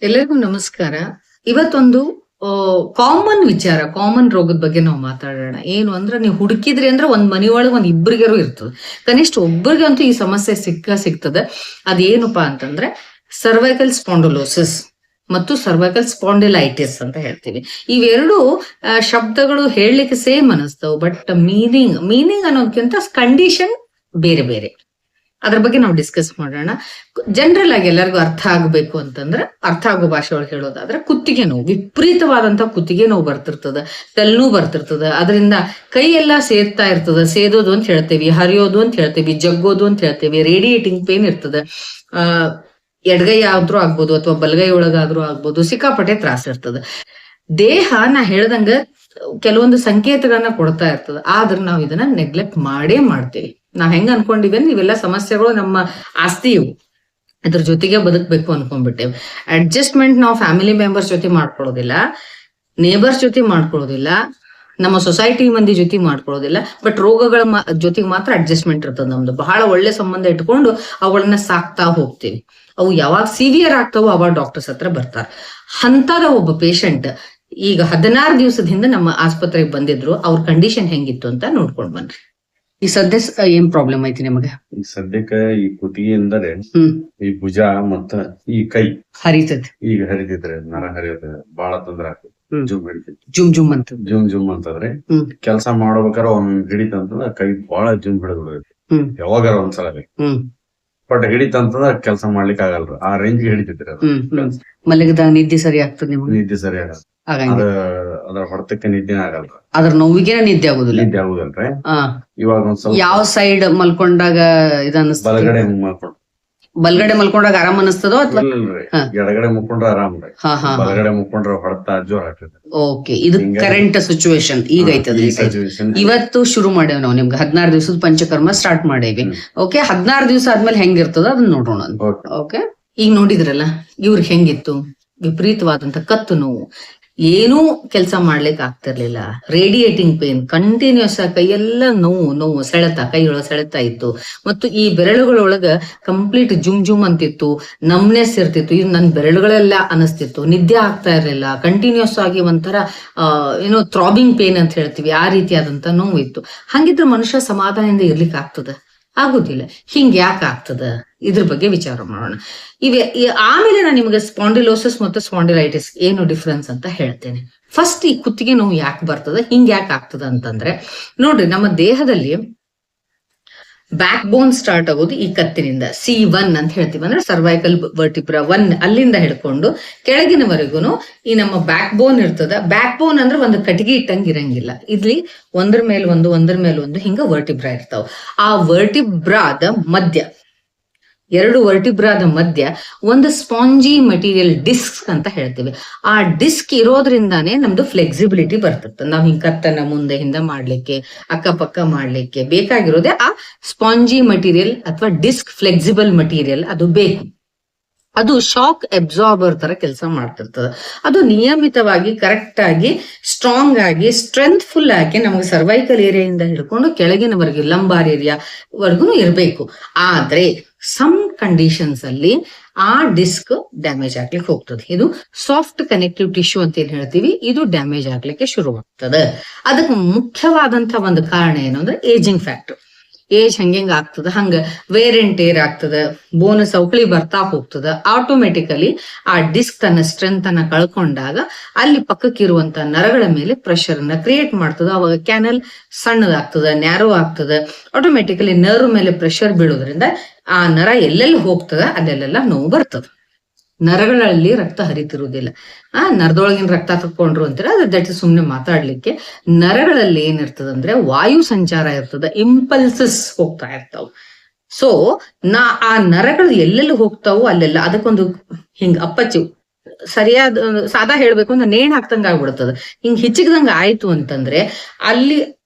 ಎಲ್ಲರಿಗೂ ನಮಸ್ಕಾರ. ಇವತ್ತೊಂದು ಕಾಮನ್ ವಿಚಾರ, ಕಾಮನ್ ರೋಗದ ಬಗ್ಗೆ ನಾವು ಮಾತಾಡೋಣ. ಏನು ಅಂದ್ರೆ, ನೀವು ಹುಡುಕಿದ್ರಿ ಅಂದ್ರೆ ಒಂದ್ ಮನೆಯೊಳಗೆ ಒಂದ್ ಇಬ್ಬರಿಗಾರು ಇರ್ತದೆ, ಕನಿಷ್ಠ ಒಬ್ಬರಿಗಂತೂ ಈ ಸಮಸ್ಯೆ ಸಿಗ್ತದೆ. ಅದೇನಪ್ಪಾ ಅಂತಂದ್ರೆ ಸರ್ವೈಕಲ್ ಸ್ಪಾಂಡಲೋಸಿಸ್ ಮತ್ತು ಸರ್ವೈಕಲ್ ಸ್ಪಾಂಡಿಲೈಟಿಸ್ ಅಂತ ಹೇಳ್ತೀವಿ. ಇವೆರಡು ಶಬ್ದಗಳು ಹೇಳಲಿಕ್ಕೆ ಸೇಮ್ ಅನಿಸ್ತವೆ, ಬಟ್ ಮೀನಿಂಗ್ ಅನ್ನೋದಕ್ಕಿಂತ ಕಂಡೀಷನ್ ಬೇರೆ ಬೇರೆ. ಅದ್ರ ಬಗ್ಗೆ ನಾವು ಡಿಸ್ಕಸ್ ಮಾಡೋಣ. ಜನರಲ್ ಆಗಿ ಎಲ್ಲರಿಗೂ ಅರ್ಥ ಆಗಬೇಕು ಅಂತಂದ್ರೆ, ಅರ್ಥ ಆಗೋ ಭಾಷೆ ಒಳಗೆ ಹೇಳೋದಾದ್ರೆ, ಕುತ್ತಿಗೆ ನೋವು, ವಿಪರೀತವಾದಂತ ಕುತ್ತಿಗೆ ನೋವು ಬರ್ತಿರ್ತದ, ತಲೆನೋವು ಬರ್ತಿರ್ತದ. ಅದರಿಂದ ಕೈ ಎಲ್ಲ ಸೇರ್ತಾ ಇರ್ತದ. ಸೇದೋದು ಅಂತ ಹೇಳ್ತೇವಿ, ಹರಿಯೋದು ಅಂತ ಹೇಳ್ತೇವಿ, ಜಗ್ಗೋದು ಅಂತ ಹೇಳ್ತೇವಿ, ರೇಡಿಯೇಟಿಂಗ್ ಪೇನ್ ಇರ್ತದ. ಎಡಗೈ ಆದ್ರೂ ಆಗ್ಬೋದು ಅಥವಾ ಬಲಗೈ ಒಳಗಾದ್ರೂ ಆಗ್ಬೋದು, ಸಿಕ್ಕಾಪಟ್ಟೆ ತ್ರಾಸ ಇರ್ತದ. ದೇಹ ನಾ ಹೇಳ್ದಂಗ ಕೆಲವೊಂದು ಸಂಕೇತಗಳನ್ನ ಕೊಡ್ತಾ ಇರ್ತದ, ಆದ್ರೆ ನಾವು ಇದನ್ನ ನೆಗ್ಲೆಕ್ಟ್ ಮಾಡೇ ಮಾಡ್ತೇವಿ. ನಾವ್ ಹೆಂಗ್ ಅನ್ಕೊಂಡಿವಿ ಅಂದ್ರೆ, ಇವೆಲ್ಲ ಸಮಸ್ಯೆಗಳು ನಮ್ಮ ಆಸ್ತಿ ಇವು, ಅದ್ರ ಜೊತೆಗೆ ಬದುಕಬೇಕು ಅನ್ಕೊಂಡ್ಬಿಟ್ಟೇವೆ. ಅಡ್ಜಸ್ಟ್ಮೆಂಟ್ ನಾವು ಫ್ಯಾಮಿಲಿ ಮೆಂಬರ್ಸ್ ಜೊತೆ ಮಾಡ್ಕೊಳ್ಳೋದಿಲ್ಲ, ನೇಬರ್ಸ್ ಜೊತೆ ಮಾಡ್ಕೊಳ್ಳೋದಿಲ್ಲ, ನಮ್ಮ ಸೊಸೈಟಿ ಮಂದಿ ಜೊತೆ ಮಾಡ್ಕೊಳ್ಳೋದಿಲ್ಲ. ಬಟ್ ರೋಗಗಳ ಜೊತೆಗೆ ಮಾತ್ರ ಅಡ್ಜಸ್ಟ್ಮೆಂಟ್ ಇರ್ತದೆ ನಮ್ದು. ಬಹಳ ಒಳ್ಳೆ ಸಂಬಂಧ ಇಟ್ಕೊಂಡು ಅವುಗಳನ್ನ ಸಾಕ್ತಾ ಹೋಗ್ತೀವಿ. ಅವು ಯಾವಾಗ ಸಿವಿಯರ್ ಆಗ್ತಾವೋ ಅವಾಗ ಡಾಕ್ಟರ್ಸ್ ಹತ್ರ ಬರ್ತಾರೆ. ಅಂತದ ಒಬ್ಬ ಪೇಷಂಟ್ ಈಗ 16 ದಿವಸದ ಹಿಂದೆ ನಮ್ಮ ಆಸ್ಪತ್ರೆಗೆ ಬಂದಿದ್ರು. ಅವ್ರ ಕಂಡೀಷನ್ ಹೆಂಗಿತ್ತು ಅಂತ ನೋಡ್ಕೊಂಡ್ ಬನ್ರಿ. ಈ ಸದ್ಯ ಏನ್ ಪ್ರಾಬ್ಲಮ್ ಐತಿ ನಿಮಗೆ? ಈ ಸದ್ಯಕ್ಕೆ ಈ ಕುತ್ತಿಗೆ ಎಂದರೆ ಈ ಭುಜ ಮತ್ತ ಈ ಕೈ ಹರಿತದೆ. ಈಗ ಹರಿತಿದ್ರೆ ನರ ಹರಿಯೋದು ಬಹಳ ತೊಂದ್ರೆ ಆಗ್ತದೆ. ಜುಮ್ ಹಿಡಿತೈತಿ, ಜುಮ್ ಅಂತ ಜುಮ್ ಅಂತಂದ್ರೆ ಕೆಲಸ ಮಾಡ್ಬೇಕಾದ್ರೆ ಒಂದ್ ಹಿಡಿತಂತಂದ್ರ ಕೈ ಬಹಳ ಜುಮ್ ಹಿಡಿದ್ಬಿಡೈತಿ. ಯಾವಾಗಾರ ಒಂದ್ಸಲ ಬಟ್ ಹಿಡಿತಂತಂದ್ರ ಕೆಲಸ ಮಾಡ್ಲಿಕ್ಕೆ ಆಗಲ್ರ, ಆ ರೇಂಜ್ಗೆ ಹಿಡಿತೈತ್ರಿ ಅದು. ಮಲಗಿದಾಗ ನಿದ್ದೆ ಸರಿ ಆಗ್ತದೆ ನಿಮ್ಗೆ? ನಿದ್ದೆ ಸರಿ ಆಗಲ್ಲ, ಅದ್ರ ಹೊಡೆತಕ್ಕೆ ನಿದ್ದೆನೇ ಆಗಲ್ರ. ಅದ್ರ ನೋವಿಗೆ ನಿದ್ದೆ ಆಗುದಿಲ್ಲ. ನಿದ್ದೆ ಆಗುದಲ್ರಿ. ಇವಾಗ ಒಂದ್ ಸ್ವಲ್ಪ ಯಾವ ಸೈಡ್ ಮಲ್ಕೊಂಡಾಗ ಇದನ್ನಿಸ್ತದೆ? ಬಲಗಡೆ ಮಲ್ಕೊಂಡ್ ಬಲ್ಗಡೆ ಮಲ್ಕೊಂಡಾಗ ಆರಾಮ್ ಅನಿಸ್ತದೋ ಅಥವಾ ಎಡಗಡೆ ಮುಕ್ಕೊಂಡ್ರೆ ಆರಾಮ್ರಿ, ಬಲಗಡೆ ಮುಕ್ಕೊಂಡ್ರೆ ಹೊಡೆತ ಜೋರ್ ಆಗ್ತದೆ. ಓಕೆ, ಇದು ಕರೆಂಟ್ ಸಿಚುವೇಶನ್ ಈಗ ಐತದ. ಇವತ್ತು ಶುರು ಮಾಡೇವ್ ನಾವು ನಿಮ್ಗೆ 16 ದಿವಸದ ಪಂಚಕರ್ಮ ಸ್ಟಾರ್ಟ್ ಮಾಡೇವಿ. ಓಕೆ, 16 ದಿವಸ ಆದ್ಮೇಲೆ ಹೆಂಗಿರ್ತದ ಅದನ್ನ ನೋಡೋಣ. ಓಕೆ, ಈಗ ನೋಡಿದ್ರಲ್ಲ ಇವ್ರಿಗೆ ಹೆಂಗಿತ್ತು? ವಿಪರೀತವಾದಂತ ಕತ್ತು ನೋವು, ಏನೂ ಕೆಲಸ ಮಾಡ್ಲಿಕ್ಕೆ ಆಗ್ತಿರ್ಲಿಲ್ಲ. ರೇಡಿಯೇಟಿಂಗ್ ಪೇನ್, ಕಂಟಿನ್ಯೂಸ್ ಆಗಿ ಕೈಯೆಲ್ಲ ನೋವು ಸೆಳೆತ, ಕೈಯೊಳಗ ಸೆಳೆತ ಇತ್ತು. ಮತ್ತು ಈ ಬೆರಳುಗಳೊಳಗ ಕಂಪ್ಲೀಟ್ ಜುಮ್ ಅಂತಿತ್ತು, ನಮ್ನೆಸ್ ಇರ್ತಿತ್ತು. ಇದು ನನ್ನ ಬೆರಳುಗಳೆಲ್ಲ ಅನಿಸ್ತಿತ್ತು. ನಿದ್ದೆ ಆಗ್ತಾ ಇರ್ಲಿಲ್ಲ, ಕಂಟಿನ್ಯೂಸ್ ಆಗಿ ಒಂಥರ ಏನೋ ಥ್ರಾಬಿಂಗ್ ಪೇನ್ ಅಂತ ಹೇಳ್ತೀವಿ, ಆ ರೀತಿಯಾದಂತ ನೋವು ಇತ್ತು. ಹಂಗಿದ್ರೆ ಮನುಷ್ಯ ಸಮಾಧಾನದಿಂದ ಇರ್ಲಿಕ್ಕೆ ಆಗ್ತದ? ಆಗುದಿಲ್ಲ. ಹಿಂಗ್ ಯಾಕೆ ಆಗ್ತದ? ಇದ್ರ ಬಗ್ಗೆ ವಿಚಾರ ಮಾಡೋಣ. ಆಮೇಲೆ ನಾನು ನಿಮಗೆ ಸ್ಪಾಂಡಿಲೋಸಿಸ್ ಮತ್ತು ಸ್ಪಾಂಡಿಲೈಟಿಸ್ ಏನು ಡಿಫ್ರೆನ್ಸ್ ಅಂತ ಹೇಳ್ತೇನೆ. ಫಸ್ಟ್, ಈ ಕುತ್ತಿಗೆ ನೋವು ಯಾಕೆ ಬರ್ತದ, ಹಿಂಗ್ ಯಾಕೆ ಆಗ್ತದ ಅಂತಂದ್ರೆ, ನೋಡ್ರಿ, ನಮ್ಮ ದೇಹದಲ್ಲಿ ಬ್ಯಾಕ್ ಬೋನ್ ಸ್ಟಾರ್ಟ್ ಆಗೋದು ಈ ಕತ್ತಿನಿಂದ. C1 ಅಂತ ಹೇಳ್ತೀವಿ, ಅಂದ್ರೆ ಸರ್ವೈಕಲ್ ವರ್ಟಿಬ್ರಾ 1 ಅಲ್ಲಿಂದ ಹಿಡ್ಕೊಂಡು ಕೆಳಗಿನವರೆಗೂ ಈ ನಮ್ಮ ಬ್ಯಾಕ್ ಬೋನ್ ಇರ್ತದ. ಬ್ಯಾಕ್ ಬೋನ್ ಅಂದ್ರೆ ಒಂದು ಕಟ್ಟಿಗೆ ಇಟ್ಟಂಗೆ ಇರಂಗಿಲ್ಲ. ಇಲ್ಲಿ ಒಂದ್ರ ಮೇಲೆ ಒಂದು ಹಿಂಗ ವರ್ಟಿಬ್ರಾ ಇರ್ತಾವ. ಆ ವರ್ಟಿಬ್ರಾದ ಮಧ್ಯ, 2 ವರ್ಟಿಬ್ರಾದ ಮಧ್ಯ ಒಂದು ಸ್ಪಾಂಜಿ ಮೆಟೀರಿಯಲ್ ಡಿಸ್ಕ್ ಅಂತ ಹೇಳ್ತೀವಿ. ಆ ಡಿಸ್ಕ್ ಇರೋದ್ರಿಂದಾನೇ ನಮ್ದು ಫ್ಲೆಕ್ಸಿಬಿಲಿಟಿ ಬರ್ತಿರ್ತದೆ. ನಾವ್ ಹಿಂಗ್ ಕತ್ತನ್ನ ಮುಂದೆ ಹಿಂದೆ ಮಾಡ್ಲಿಕ್ಕೆ, ಅಕ್ಕಪಕ್ಕ ಮಾಡ್ಲಿಕ್ಕೆ ಬೇಕಾಗಿರೋದೇ ಆ ಸ್ಪಾಂಜಿ ಮೆಟೀರಿಯಲ್ ಅಥವಾ ಡಿಸ್ಕ್ ಫ್ಲೆಕ್ಸಿಬಲ್ ಮೆಟೀರಿಯಲ್. ಅದು ಬೇಕು. ಅದು ಶಾಕ್ ಅಬ್ಸಾರ್ಬರ್ ತರ ಕೆಲಸ ಮಾಡ್ತಿರ್ತದೆ. ಅದು ನಿಯಮಿತವಾಗಿ ಕರೆಕ್ಟ್ ಆಗಿ ಸ್ಟ್ರಾಂಗ್ ಆಗಿ ಸ್ಟ್ರೆಂತ್ಫುಲ್ ಆಗಿ ನಮ್ಗೆ ಸರ್ವೈಕಲ್ ಏರಿಯಾದಿಂದ ಹಿಡ್ಕೊಂಡು ಕೆಳಗಿನವರೆಗೆ ಲಂಬಾರ್ ಏರಿಯಾ ವರ್ಗು ಇರಬೇಕು. ಆದ್ರೆ ಸಮ್ ಕಂಡೀಷನ್ಸ್ ಅಲ್ಲಿ ಆ ಡಿಸ್ಕ್ ಡ್ಯಾಮೇಜ್ ಆಗ್ಲಿಕ್ಕೆ ಹೋಗ್ತದೆ. ಇದು ಸಾಫ್ಟ್ ಕನೆಕ್ಟಿವ್ ಟಿಶ್ಯೂ ಅಂತ ಏನ್ ಹೇಳ್ತೀವಿ, ಇದು ಡ್ಯಾಮೇಜ್ ಆಗ್ಲಿಕ್ಕೆ ಶುರುವಾಗ್ತದೆ. ಅದಕ್ಕೆ ಮುಖ್ಯವಾದಂತ ಒಂದು ಕಾರಣ ಏನು ಅಂದ್ರೆ ಏಜಿಂಗ್ ಫ್ಯಾಕ್ಟರ್. ಏಜ್ ಹಂಗೆಂಗ್ ಆಗ್ತದ, ಹಂಗ ವೇರ್ ಅಂಡ್ ಟೇರ್ ಆಗ್ತದ, ಬೋನ್ ಸೌಕಳಿ ಬರ್ತಾ ಹೋಗ್ತದ. ಆಟೋಮೆಟಿಕಲಿ ಆ ಡಿಸ್ಕ್ ತನ್ನ ಸ್ಟ್ರೆಂತ್ ಅನ್ನ ಕಳ್ಕೊಂಡಾಗ ಅಲ್ಲಿ ಪಕ್ಕಕ್ಕಿರುವಂತ ನರಗಳ ಮೇಲೆ ಪ್ರೆಷರ್ ಅನ್ನ ಕ್ರಿಯೇಟ್ ಮಾಡ್ತದ. ಅವಾಗ ಕ್ಯಾನಲ್ ಸಣ್ಣದಾಗ್ತದ, ನ್ಯಾರೋ ಆಗ್ತದ. ಆಟೋಮೆಟಿಕಲಿ ನರ್ವ್ ಮೇಲೆ ಪ್ರೆಷರ್ ಬೀಳೋದ್ರಿಂದ ಆ ನರ ಎಲ್ಲೆಲ್ಲಿ ಹೋಗ್ತದ ಅಲ್ಲೆಲ್ಲ ನೋವು ಬರ್ತದ. ನರಗಳಲ್ಲಿ ರಕ್ತ ಹರಿತಿರುವುದಿಲ್ಲ. ನರದೊಳಗಿನ ರಕ್ತ ತಕ್ಕೊಂಡ್ರು ಅಂತಾರೆ, ಅದು ದಟ್ ಸುಮ್ನೆ ಮಾತಾಡ್ಲಿಕ್ಕೆ. ನರಗಳಲ್ಲಿ ಏನಿರ್ತದಂದ್ರೆ ವಾಯು ಸಂಚಾರ ಇರ್ತದ, ಇಂಪಲ್ಸಸ್ ಹೋಗ್ತಾ ಇರ್ತಾವ. ಸೊ ಆ ನರಗಳು ಎಲ್ಲೆಲ್ಲಿ ಹೋಗ್ತಾವೋ ಅಲ್ಲೆಲ್ಲ ಅದಕ್ಕೊಂದು ಹಿಂಗ್ ಅಪ್ಪಚ್ಚಿ ಸರಿಯಾದ, ಸಾದಾ ಹೇಳ್ಬೇಕು ಅಂದ್ರೆ ನೇಣ್ ಹಾಕ್ತಂಗ ಆಗ್ಬಿಡ್ತದ. ಹಿಂಗ್ ಹಿಚ್ಚಕ್ದಂಗ ಆಯ್ತು ಅಂತಂದ್ರೆ ಅಲ್ಲಿ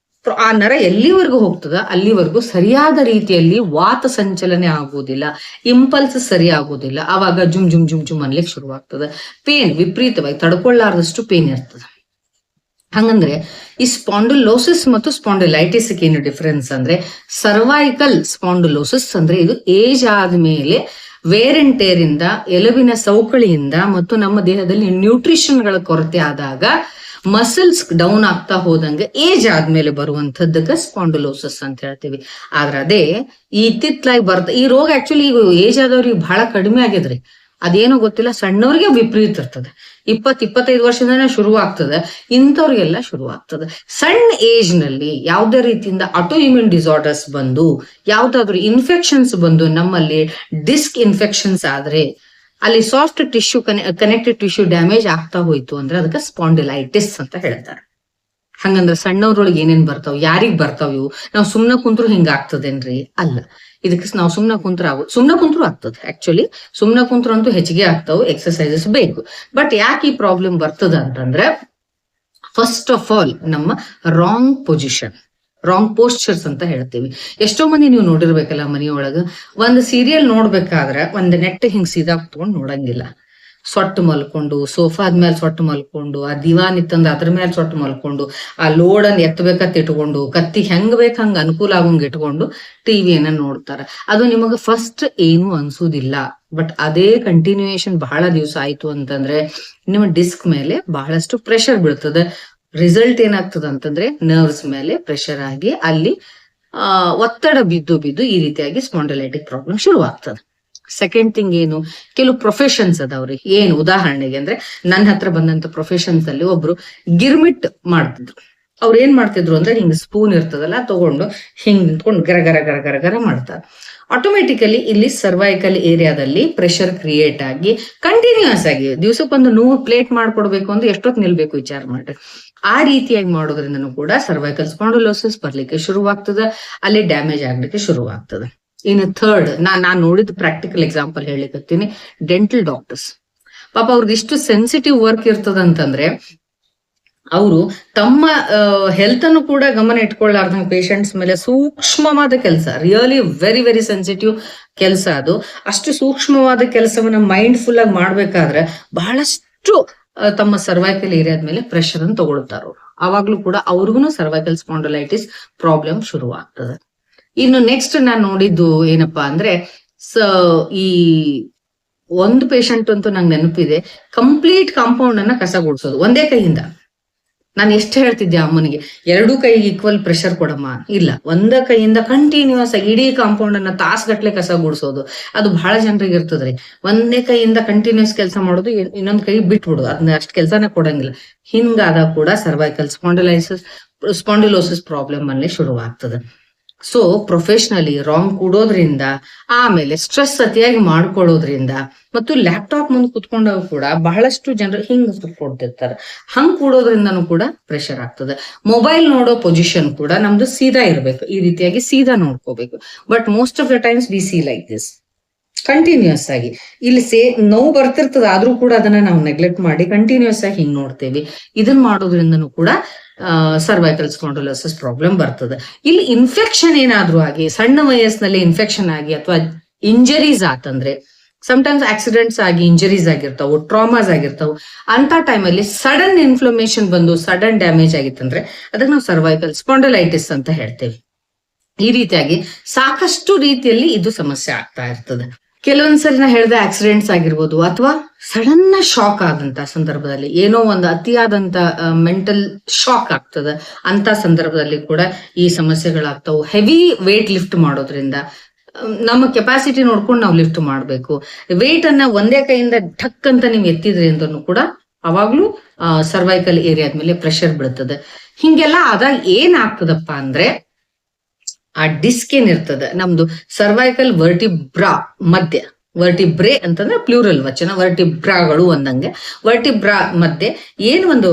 ಆ ನರ ಎಲ್ಲಿವರೆಗೂ ಹೋಗ್ತದ ಅಲ್ಲಿವರೆಗೂ ಸರಿಯಾದ ರೀತಿಯಲ್ಲಿ ವಾತ ಸಂಚಲನೆ ಆಗುವುದಿಲ್ಲ, ಇಂಪಲ್ಸ್ ಸರಿ ಆಗುವುದಿಲ್ಲ. ಆವಾಗ ಜುಮ್ ಅನ್ಲಿಕ್ಕೆ ಶುರುವಾಗ್ತದ. ಪೇನ್ ವಿಪರೀತವಾಗಿ ತಡ್ಕೊಳ್ಳಾರ್ದಷ್ಟು ಪೇನ್ ಇರ್ತದ. ಹಂಗಂದ್ರೆ ಈ ಸ್ಪಾಂಡಿಲೋಸಿಸ್ ಮತ್ತು ಸ್ಪಾಂಡಿಲೈಟಿಸ್ ಏನು ಡಿಫರೆನ್ಸ್ ಅಂದ್ರೆ, ಸರ್ವೈಕಲ್ ಸ್ಪಾಂಡಿಲೋಸಿಸ್ ಅಂದ್ರೆ ಇದು ಏಜ್ ಆದ್ಮೇಲೆ ವೇರ್ ಅಂಡ್ ಟೇರ್ ಇಂದ, ಎಲುಬಿನ ಸವಕಳಿಯಿಂದ ಮತ್ತು ನಮ್ಮ ದೇಹದಲ್ಲಿ ನ್ಯೂಟ್ರಿಷನ್ಗಳ ಕೊರತೆ ಆದಾಗ ಮಸಲ್ಸ್ ಡೌನ್ ಆಗ್ತಾ ಹೋದಂಗೆ ಏಜ್ ಆದ್ಮೇಲೆ ಬರುವಂತದ್ದಕ್ಕೆ ಸ್ಪಾಂಡಿಲೋಸಿಸ್ ಅಂತ ಹೇಳ್ತೀವಿ. ಆದ್ರೆ ಅದೇ ಇತ್ತಿತ್ತಲಾಗಿ ಈ ರೋಗ ಆಕ್ಚುಲಿ ಈಗ ಏಜ್ ಆದವ್ರಿಗೆ ಬಹಳ ಕಡಿಮೆ ಆಗಿದ್ರಿ. ಅದೇನೋ ಗೊತ್ತಿಲ್ಲ, ಸಣ್ಣವ್ರಿಗೆ ವಿಪರೀತ ಇರ್ತದೆ. 20-25 ವರ್ಷದಿಂದನೇ ಶುರು ಆಗ್ತದೆ, ಇಂಥವ್ರಿಗೆಲ್ಲ ಶುರು ಆಗ್ತದೆ. ಸಣ್ಣ ಏಜ್ ನಲ್ಲಿ ಯಾವುದೇ ರೀತಿಯಿಂದ ಆಟೋ ಇಮ್ಯೂನ್ ಡಿಸಾರ್ಡರ್ಸ್ ಬಂದು, ಯಾವ್ದಾದ್ರು ಇನ್ಫೆಕ್ಷನ್ಸ್ ಬಂದು, ನಮ್ಮಲ್ಲಿ ಡಿಸ್ಕ್ ಇನ್ಫೆಕ್ಷನ್ಸ್ ಆದ್ರೆ, ಅಲ್ಲಿ soft tissue connected tissue damage ಆಗ್ತಾ ಹೋಯ್ತು ಅಂದ್ರೆ ಅದಕ್ಕೆ ಸ್ಪಾಂಡಿಲೈಟಿಸ್ ಅಂತ ಹೇಳ್ತಾರೆ. ಹಂಗಂದ್ರೆ ಸಣ್ಣವ್ರೊಳಗೆ ಏನೇನ್ ಬರ್ತಾವ್, ಯಾರಿಗ್ ಬರ್ತಾವ್ ಇವು? ನಾವು ಸುಮ್ನೆ ಕುಂತ್ರು ಹಿಂಗ ಆಗ್ತದೇನ್ರಿ? ಅಲ್ಲ, ಇದಕ್ಕೆ ನಾವು ಸುಮ್ನೆ ಕುಂತ್ರು ಆಗ್ತದೆ. ಆಕ್ಚುಲಿ ಸುಮ್ನೆ ಕುಂತ್ರು ಅಂತೂ ಹೆಚ್ಚಿಗೆ ಆಗ್ತಾವು, ಎಕ್ಸರ್ಸೈಸಸ್ ಬೇಕು. ಬಟ್ ಯಾಕೆ ಈ ಪ್ರಾಬ್ಲಮ್ ಬರ್ತದ ಅಂತಂದ್ರೆ, ಫಸ್ಟ್ ಆಫ್ ಆಲ್ ನಮ್ಮ ರಾಂಗ್ ಪೊಸಿಷನ್, ರಾಂಗ್ ಪೋಸ್ಚರ್ಸ್ ಅಂತ ಹೇಳ್ತೀವಿ. ಎಷ್ಟೋ ಮಂದಿ ನೀವು ನೋಡಿರ್ಬೇಕಲ್ಲ, ಮನೆಯೊಳಗ ಒಂದು ಸೀರಿಯಲ್ ನೋಡ್ಬೇಕಾದ್ರೆ ಒಂದು ನೆಟ್ ಹಿಂಗ್ ಸೀದಾ ಕುತ್ಕೊಂಡು ನೋಡಂಗಿಲ್ಲ. ಸೊಟ್ಟು ಮಲ್ಕೊಂಡು, ಸೋಫಾದ ಮೇಲೆ ಸೊಟ್ಟು ಮಲ್ಕೊಂಡು, ಆ ದಿವಾನ್ ಇತ್ತಂದ ಅದ್ರ ಮೇಲೆ ಸೊಟ್ಟು ಮಲ್ಕೊಂಡು, ಆ ಲೋಡನ್ನ ಎತ್ತಬೇಕತ್ ಇಟ್ಕೊಂಡು, ಕತ್ತಿ ಹೆಂಗ್ ಬೇಕ ಹಂಗ ಅನುಕೂಲ ಆಗಂಗ್ ಇಟ್ಕೊಂಡು ಟಿವಿಯನ್ನ ನೋಡ್ತಾರ. ಅದು ನಿಮಗ ಫಸ್ಟ್ ಏನು ಅನ್ಸುದಿಲ್ಲ. ಬಟ್ ಅದೇ ಕಂಟಿನ್ಯೂಯೇಷನ್ ಬಹಳ ದಿವಸ ಆಯ್ತು ಅಂತಂದ್ರೆ ನಿಮ್ಮ ಡಿಸ್ಕ್ ಮೇಲೆ ಬಹಳಷ್ಟು ಪ್ರೆಷರ್ ಬೀಳ್ತದೆ. ರಿಸಲ್ಟ್ ಏನಾಗ್ತದ ಅಂತಂದ್ರೆ ನರ್ವ್ಸ್ ಮೇಲೆ ಪ್ರೆಷರ್ ಆಗಿ ಅಲ್ಲಿ ಒತ್ತಡ ಬಿದ್ದು ಈ ರೀತಿಯಾಗಿ ಸ್ಪಾಂಡಿಲೈಟಿಕ್ ಪ್ರಾಬ್ಲಮ್ ಶುರು ಆಗ್ತದೆ. ಸೆಕೆಂಡ್ ಥಿಂಗ್ ಏನು, ಕೆಲವು ಪ್ರೊಫೆಷನ್ಸ್ ಅದಾವ್ರಿ. ಏನು ಉದಾಹರಣೆಗೆ ಅಂದ್ರೆ, ನನ್ನ ಹತ್ರ ಬಂದಂತ ಪ್ರೊಫೆಷನ್ಸ್ ಅಲ್ಲಿ ಒಬ್ರು ಗಿರ್ಮಿಟ್ ಮಾಡ್ತಿದ್ರು. ಅವ್ರು ಏನ್ ಮಾಡ್ತಿದ್ರು ಅಂದ್ರೆ, ಹಿಂಗ್ ಸ್ಪೂನ್ ಇರ್ತದಲ್ಲ ತಗೊಂಡು ಹಿಂಗ್ ನಿಂತ್ಕೊಂಡು ಗರ ಗರ ಗರ ಗರ ಗರ ಮಾಡ್ತಾರೆ. ಆಟೋಮೆಟಿಕಲಿ ಇಲ್ಲಿ ಸರ್ವೈಕಲ್ ಏರಿಯಾದಲ್ಲಿ ಪ್ರೆಷರ್ ಕ್ರಿಯೇಟ್ ಆಗಿ ಕಂಟಿನ್ಯೂಸ್ ಆಗಿ ದಿವಸಕ್ಕೊಂದು 100 ಪ್ಲೇಟ್ ಮಾಡ್ಕೊಡ್ಬೇಕು ಅಂದ್ರೆ ಎಷ್ಟೊತ್ತು ನಿಲ್ಬೇಕು ವಿಚಾರ ಮಾಡ್ರಿ. ಆ ರೀತಿಯಾಗಿ ಮಾಡೋದ್ರಿಂದನೂ ಕೂಡ ಸರ್ವೈಕಲ್ ಸ್ಪಾಂಡಿಲೋಸಿಸ್ ಬರ್ಲಿಕ್ಕೆ ಶುರುವಾಗ್ತದೆ, ಅಲ್ಲಿ ಡ್ಯಾಮೇಜ್ ಆಗ್ಲಿಕ್ಕೆ ಶುರುವಾಗ್ತದೆ. ಇನ್ನು ಥರ್ಡ್, ನಾನ್ ನೋಡಿದ ಪ್ರಾಕ್ಟಿಕಲ್ ಎಕ್ಸಾಂಪಲ್ ಹೇಳಿಕತ್ತೀನಿ. ಡೆಂಟಲ್ ಡಾಕ್ಟರ್ಸ್ ಪಾಪ ಅವ್ರಿಗೆ ಇಷ್ಟು ಸೆನ್ಸಿಟಿವ್ ವರ್ಕ್ ಇರ್ತದಂತಂದ್ರೆ, ಅವರು ತಮ್ಮ ಹೆಲ್ತ್ ಅನ್ನು ಕೂಡ ಗಮನ ಇಟ್ಕೊಳ್ಳಾರ್ದಂಗ ಪೇಷಂಟ್ಸ್ ಮೇಲೆ ಸೂಕ್ಷ್ಮವಾದ ಕೆಲಸ, ರಿಯಲಿ ವೆರಿ ವೆರಿ ಸೆನ್ಸಿಟಿವ್ ಕೆಲಸ ಅದು. ಅಷ್ಟು ಸೂಕ್ಷ್ಮವಾದ ಕೆಲಸವನ್ನ ಮೈಂಡ್ಫುಲ್ ಆಗಿ ಮಾಡ್ಬೇಕಾದ್ರೆ ಬಹಳಷ್ಟು ತಮ್ಮ ಸರ್ವೈಕಲ್ ಏರಿಯಾದ ಮೇಲೆ ಪ್ರೆಷರ್ ಅನ್ನು ತಗೊಳ್ತಾರ. ಅವಾಗ್ಲೂ ಕೂಡ ಅವ್ರಿಗೂ ಸರ್ವೈಕಲ್ ಸ್ಪಾಂಡಿಲೈಟಿಸ್ ಪ್ರಾಬ್ಲಮ್ ಶುರು ಆಗ್ತದೆ. ಇನ್ನು ನೆಕ್ಸ್ಟ್ ನಾನ್ ನೋಡಿದ್ದು ಏನಪ್ಪಾ ಅಂದ್ರೆ, ಈ ಒಂದು ಪೇಷಂಟ್ ಅಂತೂ ನಂಗೆ ನೆನಪಿದೆ, ಕಂಪ್ಲೀಟ್ ಕಾಂಪೌಂಡ್ ಅನ್ನ ಕಸ ಗುಡಿಸೋದು ಒಂದೇ ಕೈಯಿಂದ. ನಾನು ಎಷ್ಟು ಹೇಳ್ತಿದ್ದೆ ಅಮ್ಮನಿಗೆ, 2 ಕೈಗೆ ಈಕ್ವಲ್ ಪ್ರೆಷರ್ ಕೊಡಮ್ಮ, ಇಲ್ಲ ಒಂದ ಕೈಯಿಂದ ಕಂಟಿನ್ಯೂಸ್ ಆಗಿ ಇಡೀ ಕಾಂಪೌಂಡ್ ಅನ್ನ ತಾಸ್ಗಟ್ಲೆ ಕಸ ಗುಡಿಸೋದು. ಅದು ಬಹಳ ಜನರಿಗೆ ಇರ್ತದ್ರಿ. ಒಂದೇ ಕೈಯಿಂದ ಕಂಟಿನ್ಯೂಸ್ ಕೆಲಸ ಮಾಡೋದು, ಇನ್ನೊಂದ್ ಕೈ ಬಿಟ್ಬಿಡೋದು, ಅದನ್ನ ಅಷ್ಟು ಕೆಲಸನ ಕೊಡಂಗಿಲ್ಲ. ಹಿಂಗಾದಾಗ ಕೂಡ ಸರ್ವೈಕಲ್ ಸ್ಪಾಂಡಿಲೋಸಿಸ್ ಪ್ರಾಬ್ಲಮ್ ಅಲ್ಲಿ ಶುರುವಾಗ್ತದೆ. ಸೊ ಪ್ರೊಫೆಷನಲಿ ರಾಂಗ್ ಕೂಡೋದ್ರಿಂದ, ಆಮೇಲೆ ಸ್ಟ್ರೆಸ್ ಅತಿಯಾಗಿ ಮಾಡ್ಕೊಳ್ಳೋದ್ರಿಂದ, ಮತ್ತು ಲ್ಯಾಪ್ಟಾಪ್ ಮುಂದೆ ಕುತ್ಕೊಂಡಾಗ ಕೂಡ ಬಹಳಷ್ಟು ಜನರು ಹಿಂಗ್ ಕೊಡ್ತಿರ್ತಾರೆ. ಹಂಗ್ ಕೂಡೋದ್ರಿಂದನೂ ಕೂಡ ಪ್ರೆಷರ್ ಆಗ್ತದೆ. ಮೊಬೈಲ್ ನೋಡೋ ಪೊಸಿಷನ್ ಕೂಡ ನಮ್ದು ಸೀದಾ ಇರ್ಬೇಕು, ಈ ರೀತಿಯಾಗಿ ಸೀದಾ ನೋಡ್ಕೋಬೇಕು. But most of the times we see like this continuous ಆಗಿ. ಇಲ್ಲಿ ನೋವು ಬರ್ತಿರ್ತದ, ಆದ್ರೂ ಕೂಡ ಅದನ್ನ ನಾವು ನೆಗ್ಲೆಕ್ಟ್ ಮಾಡಿ ಕಂಟಿನ್ಯೂಸ್ ಆಗಿ ಹಿಂಗ್ ನೋಡ್ತೇವೆ. ಇದನ್ನ ಮಾಡೋದ್ರಿಂದನೂ ಕೂಡ ಸರ್ವೈಕಲ್ ಸ್ಪಾಂಡಿಲೋಸಿಸ್ ಪ್ರಾಬ್ಲಮ್ ಬರ್ತದೆ. ಇಲ್ಲಿ ಇನ್ಫೆಕ್ಷನ್ ಏನಾದ್ರೂ ಆಗಿ, ಸಣ್ಣ ವಯಸ್ಸಿನಲ್ಲಿ ಇನ್ಫೆಕ್ಷನ್ ಆಗಿ ಅಥವಾ ಇಂಜರೀಸ್ ಆತಂದ್ರೆ, ಸಮಟೈಮ್ಸ್ ಆಕ್ಸಿಡೆಂಟ್ಸ್ ಆಗಿ ಇಂಜರೀಸ್ ಆಗಿರ್ತಾವು, ಟ್ರಾಮಾಸ್ ಆಗಿರ್ತಾವು, ಅಂತ ಟೈಮಲ್ಲಿ ಸಡನ್ ಇನ್ಫ್ಲಮೇಷನ್ ಬಂದು ಸಡನ್ ಡ್ಯಾಮೇಜ್ ಆಗಿತ್ತಂದ್ರೆ ಅದಕ್ಕೆ ನಾವು ಸರ್ವೈಕಲ್ ಸ್ಪಾಂಡಿಲೈಟಿಸ್ ಅಂತ ಹೇಳ್ತೇವೆ. ಈ ರೀತಿಯಾಗಿ ಸಾಕಷ್ಟು ರೀತಿಯಲ್ಲಿ ಇದು ಸಮಸ್ಯೆ ಆಗ್ತಾ ಇರ್ತದೆ. ಕೆಲವೊಂದ್ಸರಿ ನಾ ಹೇಳ್ದೆ ಆಕ್ಸಿಡೆಂಟ್ಸ್ ಆಗಿರ್ಬೋದು, ಅಥವಾ ಸಡನ್ ಶಾಕ್ ಆದಂತ ಸಂದರ್ಭದಲ್ಲಿ, ಏನೋ ಒಂದು ಅತಿಯಾದಂತ ಮೆಂಟಲ್ ಶಾಕ್ ಆಗ್ತದೆ, ಅಂತ ಸಂದರ್ಭದಲ್ಲಿ ಕೂಡ ಈ ಸಮಸ್ಯೆಗಳಾಗ್ತಾವು. ಹೆವಿ ವೇಟ್ ಲಿಫ್ಟ್ ಮಾಡೋದ್ರಿಂದ ನಮ್ಮ ಕೆಪಾಸಿಟಿ ನೋಡ್ಕೊಂಡು ನಾವು ಲಿಫ್ಟ್ ಮಾಡ್ಬೇಕು. ವೇಟ್ ಅನ್ನ ಒಂದೇ ಕೈಯಿಂದ ಠಕ್ ಅಂತ ನೀವು ಎತ್ತಿದ್ರಿ ಅಂತನೂ ಕೂಡ ಅವಾಗ್ಲೂ ಸರ್ವೈಕಲ್ ಏರಿಯಾದ ಮೇಲೆ ಪ್ರೆಷರ್ ಬೀಳ್ತದೆ. ಹಿಂಗೆಲ್ಲ ಆದಾಗ ಏನಾಗ್ತದಪ್ಪ ಅಂದ್ರೆ, ಆ ಡಿಸ್ಕ್ ಏನಿರ್ತದೆ ನಮ್ದು ಸರ್ವೈಕಲ್ ವರ್ಟಿಬ್ರಾ ಮಧ್ಯ, ವರ್ಟಿಬ್ರೇ ಅಂತಂದ್ರೆ ಪ್ಲೂರಲ್ ವಚನ, ವರ್ಟಿಬ್ರಾಗಳು ಅಂದಂಗೆ, ವರ್ಟಿಬ್ರಾ ಮಧ್ಯೆ ಏನ್ ಒಂದು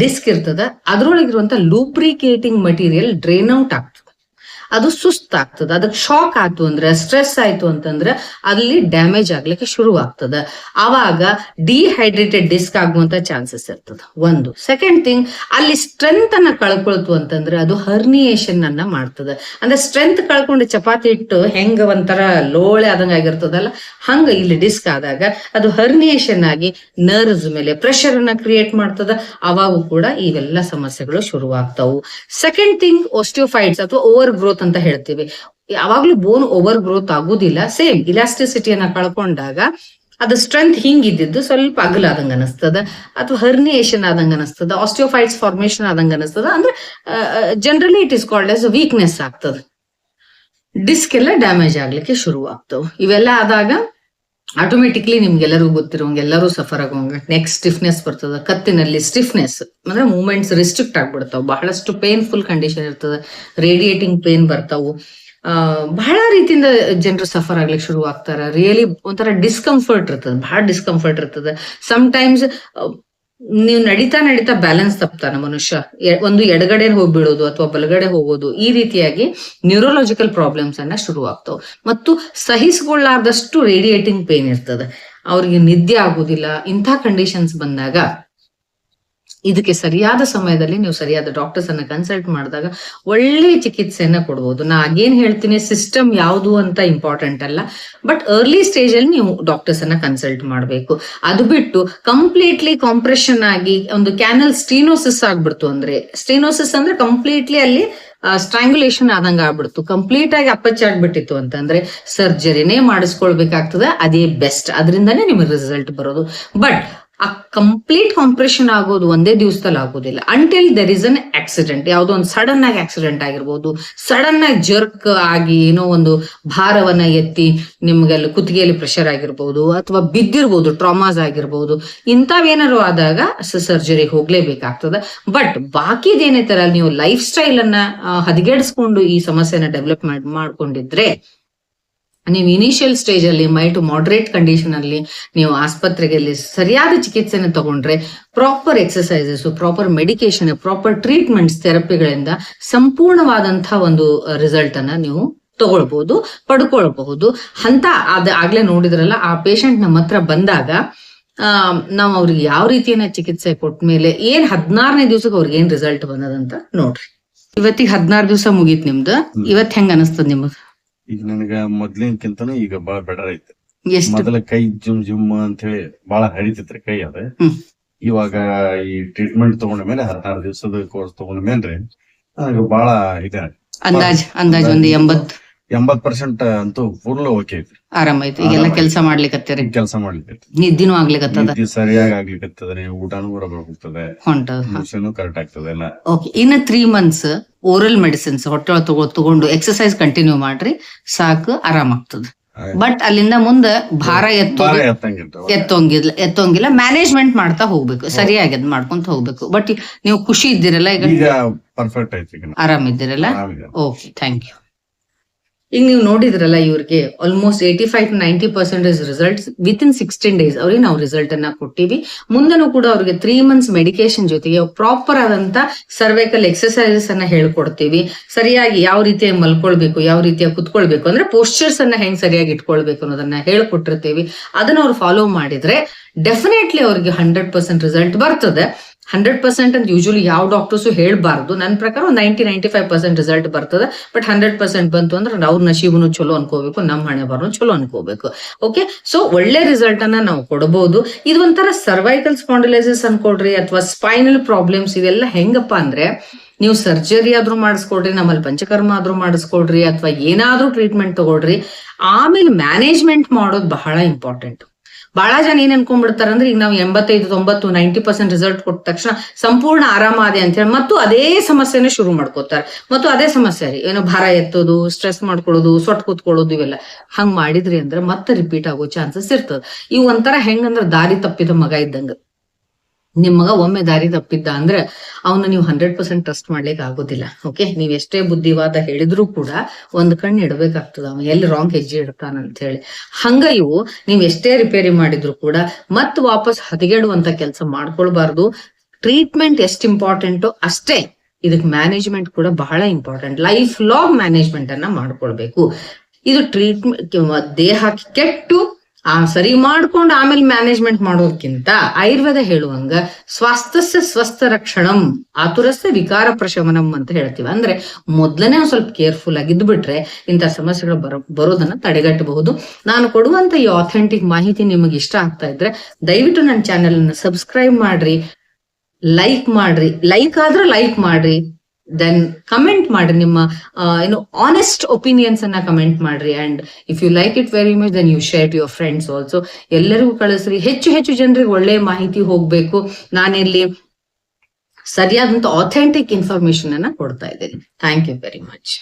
ಡಿಸ್ಕ್ ಇರ್ತದ, ಅದ್ರೊಳಗಿರುವಂತ ಲೂಬ್ರಿಕೇಟಿಂಗ್ ಮಟೀರಿಯಲ್ ಡ್ರೈನ್ ಔಟ್ ಆಗ್ತದೆ. ಅದು ಸುಸ್ತಾಗ್ತದೆ. ಅದಕ್ಕೆ ಶಾಕ್ ಆಯ್ತು ಅಂದ್ರೆ, ಸ್ಟ್ರೆಸ್ ಆಯ್ತು ಅಂತಂದ್ರೆ ಅಲ್ಲಿ ಡ್ಯಾಮೇಜ್ ಆಗ್ಲಿಕ್ಕೆ ಶುರು ಆಗ್ತದೆ. ಆವಾಗ ಡಿಹೈಡ್ರೇಟೆಡ್ ಡಿಸ್ಕ್ ಆಗುವಂತ ಚಾನ್ಸಸ್ ಇರ್ತದೆ ಒಂದು. ಸೆಕೆಂಡ್ ಥಿಂಗ್, ಅಲ್ಲಿ ಸ್ಟ್ರೆಂತ್ ಅನ್ನ ಕಳ್ಕೊಳ್ತು ಅಂತಂದ್ರೆ ಅದು ಹರ್ನಿಯೇಷನ್ ಅನ್ನ ಮಾಡ್ತದೆ. ಅಂದ್ರೆ ಸ್ಟ್ರೆಂತ್ ಕಳ್ಕೊಂಡು ಚಪಾತಿ ಇಟ್ಟು ಹೆಂಗ ಒಂಥರ ಲೋಳೆ ಆದಂಗ ಆಗಿರ್ತದಲ್ಲ, ಹಂಗ ಇಲ್ಲಿ ಡಿಸ್ಕ್ ಆದಾಗ ಅದು ಹರ್ನಿಯೇಷನ್ ಆಗಿ ನರ್ವ್ಸ್ ಮೇಲೆ ಪ್ರೆಷರ್ ಅನ್ನ ಕ್ರಿಯೇಟ್ ಮಾಡ್ತದ. ಅವಾಗ ಕೂಡ ಇವೆಲ್ಲ ಸಮಸ್ಯೆಗಳು ಶುರುವಾಗ್ತಾವು. ಸೆಕೆಂಡ್ ಥಿಂಗ್, ಓಸ್ಟಿಯೋಫೈಟ್ಸ್ ಅಥವಾ ಓವರ್ ಗ್ರೋತ್ ಅಂತ ಹೇಳ್ತೀವಿ. ಯಾವಾಗ್ಲೂ ಬೋನ್ ಓವರ್ ಗ್ರೋತ್ ಆಗುದಿಲ್ಲ. ಸೇಮ್ ಇಲಾಸ್ಟಿಸಿಟಿಯನ್ನ ಕಳ್ಕೊಂಡಾಗ ಅದು ಸ್ಟ್ರೆಂತ್ ಹಿಂಗಿದ್ದು ಸ್ವಲ್ಪ ಅಗಲಾದಂಗ ಅನಿಸ್ತದ, ಅಥವಾ ಹರ್ನಿಯೇಷನ್ ಆದಂಗ ಅನಿಸ್ತದ, ಆಸ್ಟಿಯೋಫೈಟ್ಸ್ ಫಾರ್ಮೇಶನ್ ಆದಂಗ ಅನಿಸ್ತದ. ಅಂದ್ರೆ generally it is called as weakness ಆಗ್ತದ. ಡಿಸ್ಕ್ ಎಲ್ಲ ಡ್ಯಾಮೇಜ್ ಆಗ್ಲಿಕ್ಕೆ ಶುರು ಆಗ್ತವೆ. ಇವೆಲ್ಲ ಆದಾಗ ಆಟೋಮೆಟಿಕ್ಲಿ ನಿಮ್ಗೆಲ್ಲರಿಗೂ ಗೊತ್ತಿರೋಂಗೆ ಎಲ್ಲರೂ ಸಫರ್ ಆಗೋಂಗ ನೆಕ್ ಸ್ಟಿಫ್ನೆಸ್ ಬರ್ತದ, ಕತ್ತಿನಲ್ಲಿ ಸ್ಟಿಫ್ನೆಸ್ ಅಂದ್ರೆ ಮೂವ್ಮೆಂಟ್ಸ್ ರಿಸ್ಟ್ರಿಕ್ಟ್ ಆಗ್ಬಿಡ್ತಾವ, ಬಹಳಷ್ಟು ಪೇನ್ಫುಲ್ ಕಂಡೀಷನ್ ಇರ್ತದ, ರೇಡಿಯೇಟಿಂಗ್ ಪೇನ್ ಬರ್ತಾವು. ಬಹಳ ರೀತಿಯಿಂದ ಜನರು ಸಫರ್ ಆಗ್ಲಿಕ್ಕೆ ಶುರು ಆಗ್ತಾರ. ರಿಯಲಿ ಒಂಥರ ಡಿಸ್ಕಂಫರ್ಟ್ ಇರ್ತದ, ಬಹಳ ಡಿಸ್ಕಂಫರ್ಟ್ ಇರ್ತದ. ಸಮ್ಟೈಮ್ಸ್ ನೀವು ನಡೀತಾ ನಡೀತಾ ಬ್ಯಾಲೆನ್ಸ್ ತಪ್ತಾನ ಮನುಷ್ಯ, ಒಂದು ಎಡಗಡೆ ಹೋಗ್ಬಿಡೋದು ಅಥವಾ ಬಲಗಡೆ ಹೋಗೋದು, ಈ ರೀತಿಯಾಗಿ ನ್ಯೂರೋಲಾಜಿಕಲ್ ಪ್ರಾಬ್ಲಮ್ಸ್ ಅನ್ನ ಶುರು ಆಗ್ತಾವ. ಮತ್ತು ಸಹಿಸಿಕೊಳ್ಳಾರ್ದಷ್ಟು ರೇಡಿಯೇಟಿಂಗ್ ಪೇನ್ ಇರ್ತದೆ, ಅವ್ರಿಗೆ ನಿದ್ದೆ ಆಗೋದಿಲ್ಲ. ಇಂಥ ಕಂಡೀಷನ್ಸ್ ಬಂದಾಗ ಇದಕ್ಕೆ ಸರಿಯಾದ ಸಮಯದಲ್ಲಿ ನೀವು ಸರಿಯಾದ ಡಾಕ್ಟರ್ಸ್ ಅನ್ನ ಕನ್ಸಲ್ಟ್ ಮಾಡಿದಾಗ ಒಳ್ಳೆ ಚಿಕಿತ್ಸೆಯನ್ನ ಕೊಡ್ಬೋದು. ನಾ ಆಗೇನ್ ಹೇಳ್ತೀನಿ, ಸಿಸ್ಟಮ್ ಯಾವುದು ಅಂತ ಇಂಪಾರ್ಟೆಂಟ್ ಅಲ್ಲ, ಬಟ್ ಅರ್ಲಿ ಸ್ಟೇಜ್ ಅಲ್ಲಿ ನೀವು ಡಾಕ್ಟರ್ಸ್ ಅನ್ನ ಕನ್ಸಲ್ಟ್ ಮಾಡಬೇಕು. ಅದು ಬಿಟ್ಟು ಕಂಪ್ಲೀಟ್ಲಿ ಕಾಂಪ್ರೆಷನ್ ಆಗಿ ಒಂದು ಕ್ಯಾನಲ್ ಸ್ಟೀನೋಸಿಸ್ ಆಗ್ಬಿಡ್ತು ಅಂದ್ರೆ, ಸ್ಟೀನೋಸಿಸ್ ಅಂದ್ರೆ ಕಂಪ್ಲೀಟ್ಲಿ ಅಲ್ಲಿ ಸ್ಟ್ರಾಂಗ್ಯುಲೇಷನ್ ಆದಂಗ ಆಗ್ಬಿಡ್ತು, ಕಂಪ್ಲೀಟ್ ಆಗಿ ಅಪ್ಪಚ್ಚಾಗ್ಬಿಟ್ಟಿತ್ತು ಅಂತಂದ್ರೆ ಸರ್ಜರಿನೇ ಮಾಡಿಸ್ಕೊಳ್ಬೇಕಾಗ್ತದೆ. ಅದೇ ಬೆಸ್ಟ್, ಅದರಿಂದಾನೇ ನಿಮಗೆ ರಿಸಲ್ಟ್ ಬರೋದು. ಬಟ್ ಆ ಕಂಪ್ಲೀಟ್ ಕಾಂಪ್ರೆಷನ್ ಆಗೋದು ಒಂದೇ ದಿವಸದಲ್ಲಿ ಆಗೋದಿಲ್ಲ. Until there is an accident, ಯಾವುದೋ ಒಂದು ಸಡನ್ ಆಗಿ ಆಕ್ಸಿಡೆಂಟ್ ಆಗಿರ್ಬೋದು, ಸಡನ್ ಆಗಿ ಜರ್ಕ್ ಆಗಿ ಏನೋ ಒಂದು ಭಾರವನ್ನ ಎತ್ತಿ ನಿಮ್ಗೆಲ್ಲ ಕುತ್ತಿಗೆಯಲ್ಲಿ ಪ್ರೆಷರ್ ಆಗಿರ್ಬೋದು, ಅಥವಾ ಬಿದ್ದಿರ್ಬೋದು, ಟ್ರಾಮಾಸ್ ಆಗಿರ್ಬೋದು. ಇಂಥವೇನಾರು ಆದಾಗ ಸರ್ಜರಿ ಹೋಗ್ಲೇಬೇಕಾಗ್ತದೆ. ಬಟ್ ಬಾಕಿದೇನೇ ತರ ನೀವು ಲೈಫ್ ಸ್ಟೈಲ್ ಅನ್ನ ಹದಗೆಡಿಸ್ಕೊಂಡು ಈ ಸಮಸ್ಯೆನ ಡೆವಲಪ್ ಮಾಡ್ಕೊಂಡಿದ್ರೆ, ನೀವು ಇನಿಷಿಯಲ್ ಸ್ಟೇಜ್ ಅಲ್ಲಿ ಟು ಮಾಡರೇಟ್ ಕಂಡೀಷನ್ ಅಲ್ಲಿ ನೀವು ಆಸ್ಪತ್ರೆಗೆ ಸರಿಯಾದ ಚಿಕಿತ್ಸೆನ ತಗೊಂಡ್ರೆ, proper exercises, proper medication, proper treatments, ಥೆರಪಿಗಳಿಂದ ಸಂಪೂರ್ಣವಾದಂತಹ ಒಂದು ರಿಸಲ್ಟ್ ಅನ್ನ ನೀವು ತಗೊಳ್ಬಹುದು, ಪಡ್ಕೊಳ್ಬಹುದು ಅಂತ. ಆಗ್ಲೇ ನೋಡಿದ್ರಲ್ಲ, ಆ ಪೇಷಂಟ್ ನಮ್ಮ ಹತ್ರ ಬಂದಾಗ ನಾವು ಅವ್ರಿಗೆ ಯಾವ ರೀತಿಯನ್ನ ಚಿಕಿತ್ಸೆ ಕೊಟ್ಟ ಮೇಲೆ 14ನೇ ದಿವಸಕ್ಕೆ ಅವ್ರಿಗೆ ಏನ್ ರಿಸಲ್ಟ್ ಬಂದದಂತ ನೋಡ್ರಿ. ಇವತ್ತಿಗೆ 16 ದಿವಸ ಮುಗೀತ್ ನಿಮ್ದು. ಇವತ್ ಹೆಂಗ ಅನಿಸ್ತದ ನಿಮಗ್? ಈಗ ನನಗ ಮೊದ್ಲಿನಕ್ಕಿಂತನೂ ಈಗ ಬಹಳ ಬೆಟರ್ ಐತೆ. ಮೊದಲ ಕೈ ಜುಮ್ ಅಂತ ಹೇಳಿ ಬಹಳ ಹರಿತಿತ್ರಿ ಕೈ. ಅದ ಇವಾಗ ಈ ಟ್ರೀಟ್ಮೆಂಟ್ ತಗೊಂಡ ಮೇಲೆ 16 ದಿವಸದ ಕೋರ್ಸ್ ತಗೊಂಡ ಮೇಲೆ ನನಗೆ ಬಹಳ ಇದೆ. ಅಂದಾಜ್ ಒಂದು 80% ಅಂತೂ ಫುಲ್ ಓಕೆ ಐತಿ, ಆರಾಮ ಐತಿ. ಈಗೆಲ್ಲ ಕೆಲಸ ಮಾಡ್ಲಿಕ್ಕೆ ನಿದ್ದಿನೂ ಆಗ್ಲಿಕತ್ತದ, ಸರಿಯಾಗಿ ಆಗ್ಲಿಕತ್ತದ, ಊಟನೂ ಬರೋಬ್ಬರ ಹೋಗ್ತದೆ, ಹೊಂಟದ, ಕರೆಕ್ಟ್ ಆಗ್ತದೆ ಎಲ್ಲ. ಓಕೆ, ಇನ್ನು 3 months ಓರಲ್ ಮೆಡಿಸಿನ್ಸ್ ಹೊಟ್ಟೆ ತಗೊಂಡು ಎಕ್ಸರ್ಸೈಸ್ ಕಂಟಿನ್ಯೂ ಮಾಡ್ರಿ, ಸಾಕು, ಆರಾಮಾಗ್ತದೆ. ಬಟ್ ಅಲ್ಲಿಂದ ಮುಂದೆ ಭಾರ ಎತ್ತೋಂಗಿಲ್ಲ, ಮ್ಯಾನೇಜ್ಮೆಂಟ್ ಮಾಡ್ತಾ ಹೋಗ್ಬೇಕು, ಸರಿಯಾಗಿ ಅದ್ ಮಾಡ್ಕೊಂತ ಹೋಗ್ಬೇಕು. ಬಟ್ ನೀವು ಖುಷಿ ಇದ್ದೀರಲ್ಲ, ಈಗ ಪರ್ಫೆಕ್ಟ್ ಐತಿ, ಆರಾಮಿದ್ದೀರಲ್ಲ? Okay, thank you. ಈಗ ನೀವು ನೋಡಿದ್ರಲ್ಲ, ಇವ್ರಿಗೆ almost 85 to 90% results within 16 days ಅವ್ರಿಗೆ ನಾವು ರಿಸಲ್ಟ್ ಅನ್ನ ಕೊಟ್ಟಿವಿ. ಮುಂದೆನೂ ಕೂಡ ಅವ್ರಿಗೆ 3 months ಮೆಡಿಕೇಶನ್ ಜೊತೆಗೆ ಪ್ರಾಪರ್ ಆದಂತ ಸರ್ವೈಕಲ್ ಎಕ್ಸರ್ಸೈಸಸ್ ಅನ್ನ ಹೇಳ್ಕೊಡ್ತೀವಿ. ಸರಿಯಾಗಿ ಯಾವ ರೀತಿ ಮಲ್ಕೊಳ್ಬೇಕು, ಯಾವ ರೀತಿಯಾಗಿ ಕುತ್ಕೊಳ್ಬೇಕು, ಅಂದ್ರೆ ಪೋಸ್ಚರ್ಸ್ ಅನ್ನ ಹೆಂಗ್ ಸರಿಯಾಗಿ ಇಟ್ಕೊಳ್ಬೇಕು ಅನ್ನೋದನ್ನ ಹೇಳ್ಕೊಟ್ಟಿರ್ತೀವಿ. ಅದನ್ನ ಅವ್ರು ಫಾಲೋ ಮಾಡಿದ್ರೆ ಡೆಫಿನೆಟ್ಲಿ ಅವ್ರಿಗೆ 100% ರಿಸಲ್ಟ್ ಬರ್ತದೆ. 100% ಅಂತ ಯೂಶಲಿ ಯಾವ ಡಾಕ್ಟರ್ಸು ಹೇಳ್ಬಾರ್ದು. ನನ್ನ ಪ್ರಕಾರ 90-95% ರಿಸಲ್ಟ್ ಬರ್ತದೆ. ಬಟ್ 100% ಬಂತು ಅಂದ್ರೆ ಅವ್ರ ನಶೀಬನು ಚಲೋ ಅನ್ಕೋಬೇಕು, ನಮ್ಮ ಹಣೆ ಬರೋನು ಚಲೋ ಅನ್ಕೋಬೇಕು. ಓಕೆ, ಸೊ ಒಳ್ಳೆ ರಿಸಲ್ಟ್ ಅನ್ನ ನಾವು ಕೊಡಬಹುದು. ಇದು ಒಂಥರ ಸರ್ವೈಕಲ್ ಸ್ಪಾಂಡಿಲೈಸಿಸ್ ಅನ್ಕೊಡ್ರಿ, ಅಥವಾ ಸ್ಪೈನಲ್ ಪ್ರಾಬ್ಲಮ್ಸ್, ಇವೆಲ್ಲ ಹೆಂಗಪ್ಪ ಅಂದ್ರೆ, ನೀವು ಸರ್ಜರಿ ಆದ್ರೂ ಮಾಡಿಸ್ಕೊಡ್ರಿ, ನಮ್ಮಲ್ಲಿ ಪಂಚಕರ್ಮ ಆದ್ರೂ ಮಾಡಿಸ್ಕೊಡ್ರಿ, ಅಥವಾ ಏನಾದ್ರೂ ಟ್ರೀಟ್ಮೆಂಟ್ ತಗೊಳ್ರಿ, ಆಮೇಲೆ ಮ್ಯಾನೇಜ್ಮೆಂಟ್ ಮಾಡೋದು ಬಹಳ ಇಂಪಾರ್ಟೆಂಟ್. ಬಹಳ ಜನ ಏನ್ ಅನ್ಕೊಂಡ್ಬಿಡ್ತಾರ ಅಂದ್ರೆ, ಈಗ ನಾವು 85-90% ರಿಸಲ್ಟ್ ಕೊಟ್ಟ ತಕ್ಷಣ ಸಂಪೂರ್ಣ ಆರಾಮಾದೆ ಅಂತ ಹೇಳಿ ಮತ್ತು ಅದೇ ಸಮಸ್ಯೆನೇ ಶುರು ಮಾಡ್ಕೋತಾರೆ. ಮತ್ತು ಅದೇ ಸಮಸ್ಯೆ ರೀ, ಏನೋ ಭಾರ ಎತ್ತೋದು, ಸ್ಟ್ರೆಸ್ ಮಾಡ್ಕೊಳ್ಳೋದು, ಸೊಟ್ ಕೂತ್ಕೊಳ್ಳೋದು, ಇವೆಲ್ಲ ಹಂಗ್ ಮಾಡಿದ್ರಿ ಅಂದ್ರೆ ಮತ್ತೆ ರಿಪೀಟ್ ಆಗೋ ಚಾನ್ಸಸ್ ಇರ್ತದ. ಇವು ಒಂಥರ ಹೆಂಗಂದ್ರೆ ದಾರಿ ತಪ್ಪಿದ ಮಗ ಇದ್ದಂಗ. ನಿಮ್ ಮಗ ಒಮ್ಮೆ ದಾರಿ ತಪ್ಪಿದ್ದ ಅಂದ್ರೆ ಅವನ್ನ ನೀವು 100% ಟ್ರಸ್ಟ್ ಮಾಡ್ಲಿಕ್ಕೆ ಆಗೋದಿಲ್ಲ. ಓಕೆ, ನೀವ್ ಎಷ್ಟೇ ಬುದ್ಧಿವಾದ ಹೇಳಿದ್ರು ಕೂಡ ಒಂದ್ ಕಣ್ಣು ಇಡ್ಬೇಕಾಗ್ತದ, ಅವ ಎಲ್ಲಿ ರಾಂಗ್ ಹೆಜ್ಜೆ ಇಡ್ತಾನಂತ ಹೇಳಿ. ಹಂಗ ಇವು ನೀವ್ ಎಷ್ಟೇ ರಿಪೇರಿ ಮಾಡಿದ್ರು ಕೂಡ ಮತ್ ವಾಪಸ್ ಹದಗೆಡುವಂತ ಕೆಲಸ ಮಾಡ್ಕೊಳ್ಬಾರ್ದು. ಟ್ರೀಟ್ಮೆಂಟ್ ಎಷ್ಟು ಇಂಪಾರ್ಟೆಂಟು ಅಷ್ಟೇ ಇದಕ್ ಮ್ಯಾನೇಜ್ಮೆಂಟ್ ಕೂಡ ಬಹಳ ಇಂಪಾರ್ಟೆಂಟ್. ಲೈಫ್ ಲಾಂಗ್ ಮ್ಯಾನೇಜ್ಮೆಂಟ್ ಅನ್ನ ಮಾಡ್ಕೊಳ್ಬೇಕು. ಇದು ಟ್ರೀಟ್ಮೆಂಟ್ ದೇಹಕ್ಕೆ ಕೆಟ್ಟು ಸರಿ ಮಾಡ್ಕೊಂಡು ಆಮೇಲೆ ಮ್ಯಾನೇಜ್ಮೆಂಟ್ ಮಾಡೋದಕ್ಕಿಂತ ಆಯುರ್ವೇದ ಹೇಳುವಂಗ ಸ್ವಾಸ್ಥ್ಯಸ್ಯ ಸ್ವಸ್ಥ ರಕ್ಷಣಂ ಆತುರಸ್ಯ ವಿಕಾರ ಪ್ರಶಮನಂ ಅಂತ ಹೇಳ್ತೀವಿ. ಅಂದ್ರೆ ಮೊದ್ಲನೇ ಒಂದ್ ಸ್ವಲ್ಪ ಕೇರ್ಫುಲ್ ಆಗಿದ್ದು ಬಿಟ್ರೆ ಇಂಥ ಸಮಸ್ಯೆಗಳು ಬರೋದನ್ನ ತಡೆಗಟ್ಟಬಹುದು. ನಾನು ಕೊಡುವಂತ ಈ ಆಥೆಂಟಿಕ್ ಮಾಹಿತಿ ನಿಮಗೆ ಇಷ್ಟ ಆಗ್ತಾ ಇದ್ರೆ ದಯವಿಟ್ಟು ನನ್ನ ಚಾನೆಲ್ ಅನ್ನ ಸಬ್ಸ್ಕ್ರೈಬ್ ಮಾಡ್ರಿ, ಲೈಕ್ ಮಾಡ್ರಿ, ಲೈಕ್ ಆದ್ರೆ ಲೈಕ್ ಮಾಡ್ರಿ, ದೆನ್ ಕಮೆಂಟ್ ಮಾಡ್ರಿ, ನಿಮ್ಮ ಏನು ಆನೆಸ್ಟ್ ಒಪಿನಿಯನ್ಸ್ ಅನ್ನ ಕಮೆಂಟ್ ಮಾಡ್ರಿ. And if you like it very much then you share to your friends also. ಎಲ್ಲರಿಗೂ ಕಳಿಸ್ರಿ, ಹೆಚ್ಚು ಜನರಿಗೆ ಒಳ್ಳೆ ಮಾಹಿತಿ ಹೋಗ್ಬೇಕು. ನಾನಿಲ್ಲಿ ಸರಿಯಾದಂತ ಆಥೆಂಟಿಕ್ ಇನ್ಫಾರ್ಮೇಶನ್ ಅನ್ನ ಕೊಡ್ತಾ ಇದ್ದೀನಿ. Thank you very much.